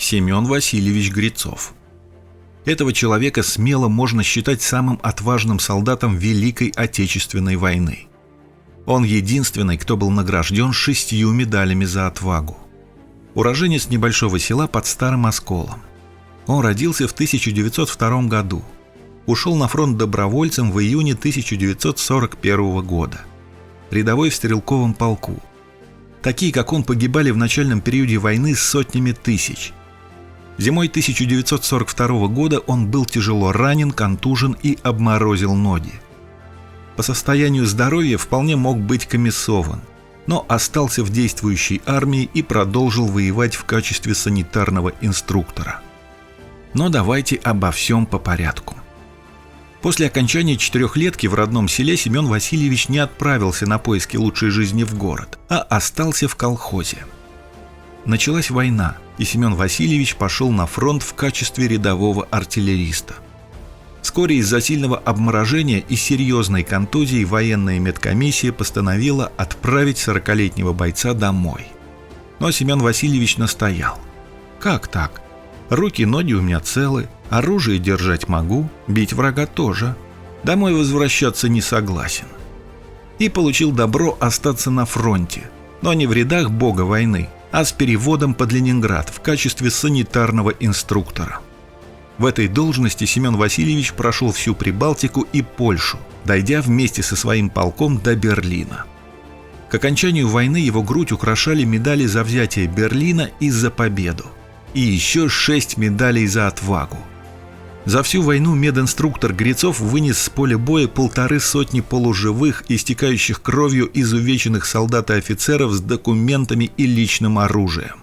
Семен Васильевич Грицов. Этого человека смело можно считать самым отважным солдатом Великой Отечественной войны. Он единственный, кто был награжден 6 медалями за отвагу. Уроженец небольшого села под Старым Осколом. Он родился в 1902 году. Ушел на фронт добровольцем в июне 1941 года. Рядовой в стрелковом полку. Такие, как он, погибали в начальном периоде войны сотнями тысяч. Зимой 1942 года он был тяжело ранен, контужен и обморозил ноги. По состоянию здоровья вполне мог быть комиссован, но остался в действующей армии и продолжил воевать в качестве санитарного инструктора. Но давайте обо всем по порядку. После окончания 4-летки в родном селе Семен Васильевич не отправился на поиски лучшей жизни в город, а остался в колхозе. Началась война, и Семен Васильевич пошел на фронт в качестве рядового артиллериста. Вскоре из-за сильного обморожения и серьезной контузии военная медкомиссия постановила отправить 40-летнего бойца домой. Но Семен Васильевич настоял. «Как так? Руки, ноги у меня целы, оружие держать могу, бить врага тоже. Домой возвращаться не согласен». И получил добро остаться на фронте, но не в рядах бога войны, а с переводом под Ленинград в качестве санитарного инструктора. В этой должности Семен Васильевич прошел всю Прибалтику и Польшу, дойдя вместе со своим полком до Берлина. К окончанию войны его грудь украшали медали за взятие Берлина и за победу, и еще 6 медалей за отвагу. За всю войну мединструктор Грицов вынес с поля боя 150 полуживых, истекающих кровью изувеченных солдат и офицеров с документами и личным оружием.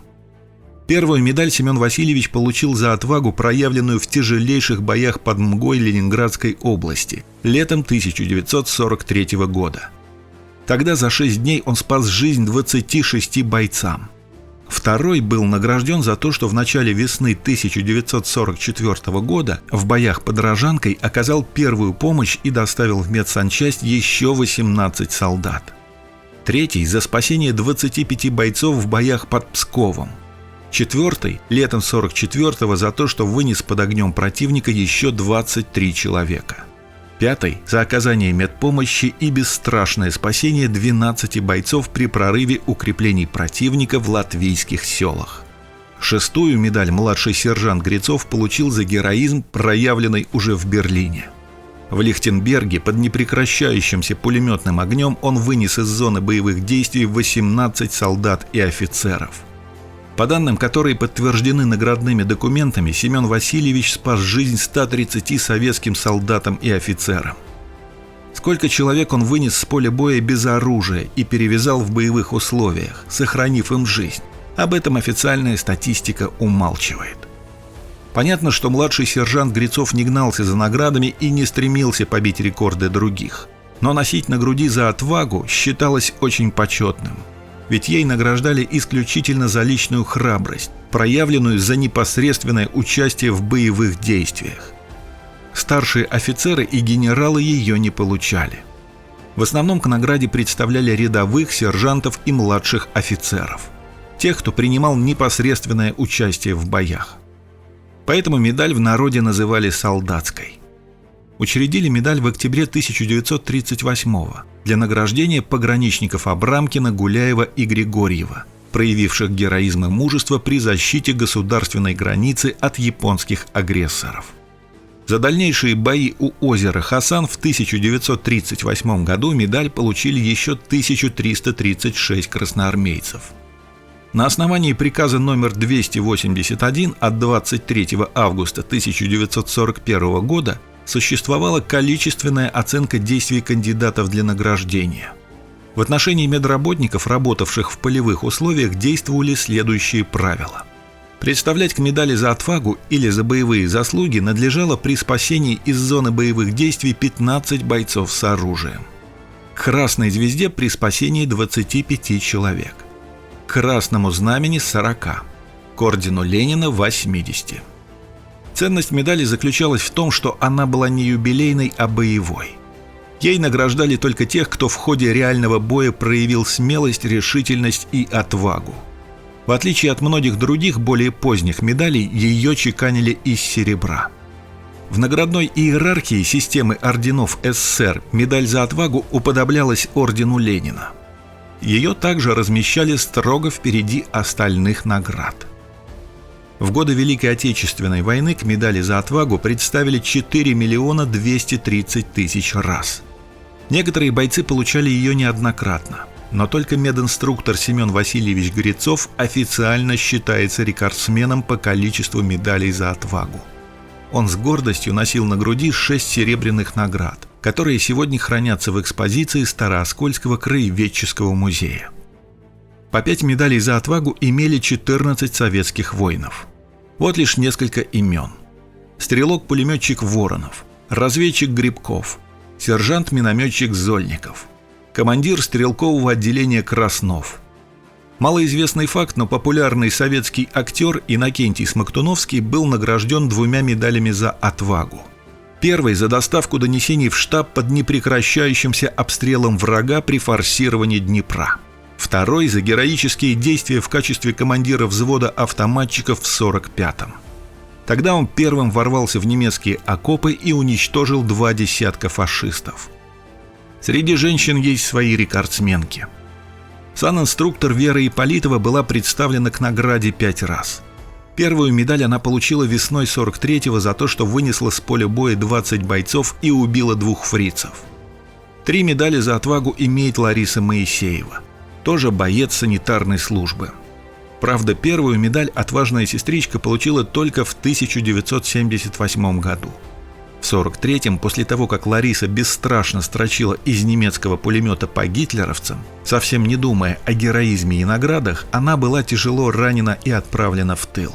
Первую медаль Семен Васильевич получил за отвагу, проявленную в тяжелейших боях под Мгой Ленинградской области летом 1943 года. Тогда за 6 дней он спас жизнь 26 бойцам. Второй был награжден за то, что в начале весны 1944 года в боях под Рожанкой оказал первую помощь и доставил в медсанчасть еще 18 солдат. Третий – за спасение 25 бойцов в боях под Псковом. Четвертый – летом 1944-го за то, что вынес под огнем противника еще 23 человека. Пятый – за оказание медпомощи и бесстрашное спасение 12 бойцов при прорыве укреплений противника в латвийских селах. Шестую медаль младший сержант Грицов получил за героизм, проявленный уже в Берлине. В Лихтенберге под непрекращающимся пулеметным огнем он вынес из зоны боевых действий 18 солдат и офицеров. По данным, которые подтверждены наградными документами, Семен Васильевич спас жизнь 130 советским солдатам и офицерам. Сколько человек он вынес с поля боя без оружия и перевязал в боевых условиях, сохранив им жизнь, об этом официальная статистика умалчивает. Понятно, что младший сержант Грицов не гнался за наградами и не стремился побить рекорды других, но носить на груди за отвагу считалось очень почетным. Ведь ей награждали исключительно за личную храбрость, проявленную за непосредственное участие в боевых действиях. Старшие офицеры и генералы ее не получали. В основном к награде представляли рядовых, сержантов и младших офицеров, тех, кто принимал непосредственное участие в боях. Поэтому медаль в народе называли солдатской. Учредили медаль в октябре 1938-го для награждения пограничников Абрамкина, Гуляева и Григорьева, проявивших героизм и мужество при защите государственной границы от японских агрессоров. За дальнейшие бои у озера Хасан в 1938 году медаль получили еще 1336 красноармейцев. На основании приказа номер 281 от 23 августа 1941 года существовала количественная оценка действий кандидатов для награждения. В отношении медработников, работавших в полевых условиях, действовали следующие правила. Представлять к медали за отвагу или за боевые заслуги надлежало при спасении из зоны боевых действий 15 бойцов с оружием. К Красной звезде при спасении 25 человек. К Красному знамени 40. К ордену Ленина 80. Ценность медали заключалась в том, что она была не юбилейной, а боевой. Ей награждали только тех, кто в ходе реального боя проявил смелость, решительность и отвагу. В отличие от многих других, более поздних медалей, ее чеканили из серебра. В наградной иерархии системы орденов СССР медаль за отвагу уподоблялась ордену Ленина. Ее также размещали строго впереди остальных наград. В годы Великой Отечественной войны к медали за отвагу представили 4 миллиона 230 тысяч раз. Некоторые бойцы получали ее неоднократно, но только мединструктор Семен Васильевич Грицов официально считается рекордсменом по количеству медалей за отвагу. Он с гордостью носил на груди 6 серебряных наград, которые сегодня хранятся в экспозиции Старооскольского краеведческого музея. По 5 медалей за отвагу имели 14 советских воинов. Вот лишь несколько имен. Стрелок-пулеметчик Воронов, разведчик Грибков, сержант-минометчик Зольников, командир стрелкового отделения Краснов. Малоизвестный факт, но популярный советский актер Иннокентий Смоктуновский был награжден 2 медалями за отвагу. Первый за доставку донесений в штаб под непрекращающимся обстрелом врага при форсировании Днепра. Второй за героические действия в качестве командира взвода автоматчиков в 45-м. Тогда он первым ворвался в немецкие окопы и уничтожил 2 десятка фашистов. Среди женщин есть свои рекордсменки. Санинструктор Вера Ипполитова была представлена к награде 5 раз. Первую медаль она получила весной 43-го за то, что вынесла с поля боя 20 бойцов и убила 2 фрицев. 3 медали за отвагу имеет Лариса Моисеева, тоже боец санитарной службы. Правда, первую медаль отважная сестричка получила только в 1978 году. В 1943-м, после того, как Лариса бесстрашно строчила из немецкого пулемета по гитлеровцам, совсем не думая о героизме и наградах, она была тяжело ранена и отправлена в тыл.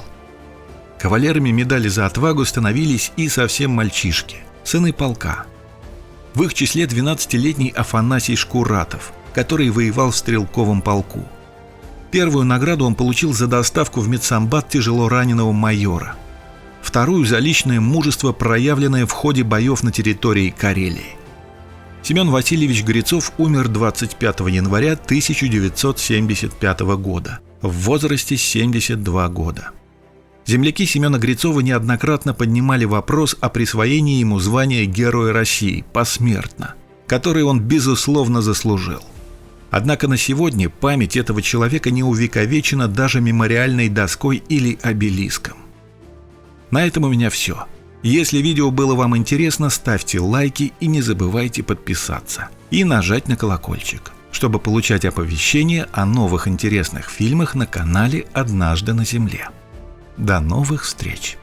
Кавалерами медали за отвагу становились и совсем мальчишки, сыны полка. В их числе 12-летний Афанасий Шкуратов, который воевал в стрелковом полку. Первую награду он получил за доставку в медсанбат тяжело раненого майора. Вторую за личное мужество, проявленное в ходе боев на территории Карелии. Семен Васильевич Грицов умер 25 января 1975 года в возрасте 72 года. Земляки Семена Грицова неоднократно поднимали вопрос о присвоении ему звания Героя России посмертно, который он безусловно заслужил. Однако на сегодня память этого человека не увековечена даже мемориальной доской или обелиском. На этом у меня все. Если видео было вам интересно, ставьте лайки и не забывайте подписаться и нажать на колокольчик, чтобы получать оповещения о новых интересных фильмах на канале «Однажды на Земле». До новых встреч!